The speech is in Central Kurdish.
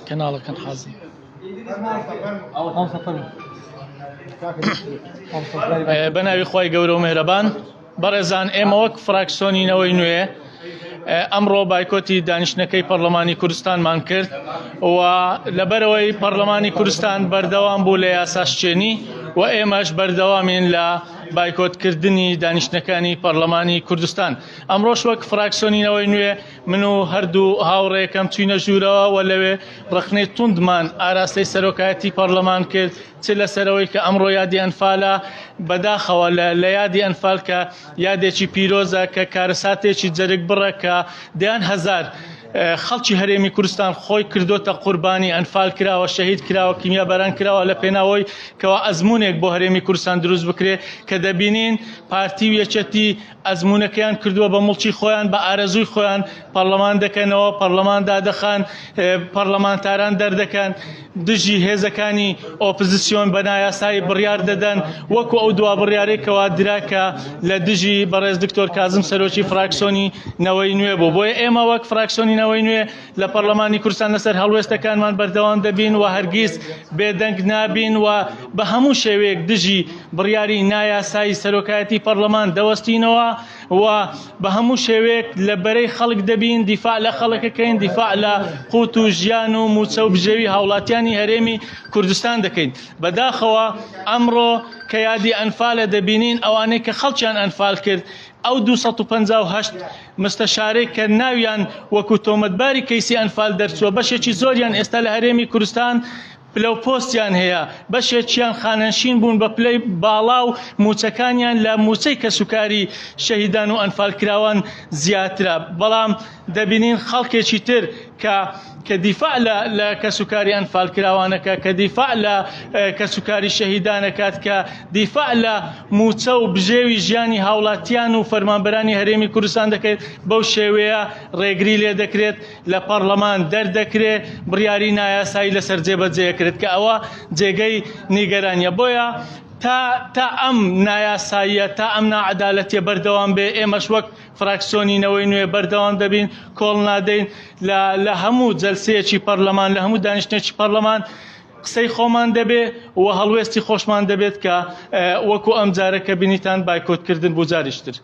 کەناڵەکەن حەزم بەناوی خۆی گەورە و مێرەبان بەڕێزان ئێمە وەک فراکسیۆنینەوەی نوێ ئەمڕۆ بایکۆتی دانیشتنەکەی پەرلەمانی کوردستانمان کرد و لەبەرەوەی پەرلەمانی کوردستان بەردەوام بوو لە یاساشچێنی و ئێمەش بەردەوامین لە بایکۆتکردنی دانیشتنەکانی پەرلەمانی کوردستان. ئەمڕۆش وەک فراکسیۆنینەوەی نوێ من و هەردوو هاوڕێکەم چوینە ژوورەوە و لەوێ ڕخنەی توندمان ئاراستەی سەرۆکایەتی پەرلەمان کرد چ لەسەرەوەی کە ئەمڕۆ یادی ئەنفالە بەداخەوە لە یادی ئەنفال کە یادێکی پیرۆزە کە کارەساتێکی جەرگ بڕە کە دەیان هەزار خەڵکی هەرێمی کوردستان خۆی کردوتە قوربانی ئەنفال کراوە شەهید کراوە کیمیا بەران کراوە لە پێناوەی کەوا ئەزمونێک بۆ هەرێمی کوردستان دروست بکرێ کە دەبینین پارتی و یەکێتی ئەزمونەکەیان کردووە بە مڵکی خۆیان بە ئارەزووی خۆیان پەرلەمان دەکەنەوە پەرلەمان دادەخان پەرلەمانتاران دەردەکەن دژی هێزەکانی ئۆپۆزیسیۆن بە نایاسایی بڕیار دەدەن وەکو ئەو دوا بڕیارێکەوە دراکە لە دژی بەڕێز دکتۆر کازم سەرۆکی فراکسیۆنی نەوەی نوێ بوو. بۆیە ئێمە وەک فراکسیۆنی نەوەی نوێ لە پەرلەمانی کوردستان لەسەر هەڵوێستەکانمان بەردەوام دەبین و هەرگیز بێدەنگ نابین و بە هەموو شێوەیەک دژی بڕیاری نایاسایی سەرۆکایەتی پەرلەمان دەوەستینەوە و بە هەموو شێوەیەک لە بەرەی خەڵک دەبین دیفاع لە خەڵکەکەین دیفاع لە قوت و ژیان و موچە و بژێوی هاوڵاتیانی هەرێمی کوردستان دەکەین. بەداخەوە ئەمڕۆ کە یادی ئەنفالە دەبینین ئەوانەی کە خەڵکیان ئەنفال کرد ئەو 258 مستەشارەی کە ناویان وەکو تۆمەتباری کەیسی ئەنفال دەرچووە بەشێکی زۆریان ئێستا لە هەرێمی کوردستان پلە و پۆستیان هەیە بەشێکیان خانەنشین بوون بە پلەی باڵا و موچەکانیان لە موچەی کەسوکاری شەهیدان و ئەنفالکراوان زیاترە. بەڵام دەبینین خەڵکێکی تر کە دیفاع لە کەسوکاری ئەنفالکراوانەکە کە دیفاع لە کەسوکاری شەهیدانەکات کە دیفاع لە موچە و بژێوی ژیانی هاوڵاتیان و فەرمانبەرانی هەرێمی کوردستان دەکەێت بەو شێوەیە ڕێگری لێ دەکرێت لە پەرلەمان دەردەکرێت بڕیاری نایاسایی لەسەر جێبەجێکرێت کە ئەوە جێگەی نیگەرانیە. بۆیە تا ئەم نایاساییە تا ئەم ناعەدالەتیە بەردەوام بێ ئێمەش وەک فراکسیۆنینەوەی نوێ بەردەوام دەبین کۆڵ نادەین لە هەموو جەلسەیەکی پەرلەمان لە هەموو دانیشتنێکی پەرلەمان قسەی خۆمان دەبێ و هەڵوێستی خۆشمان دەبێت کە وەکو ئەم جارەکە بینیتان بایکۆتکردن بۆ جاریشتر.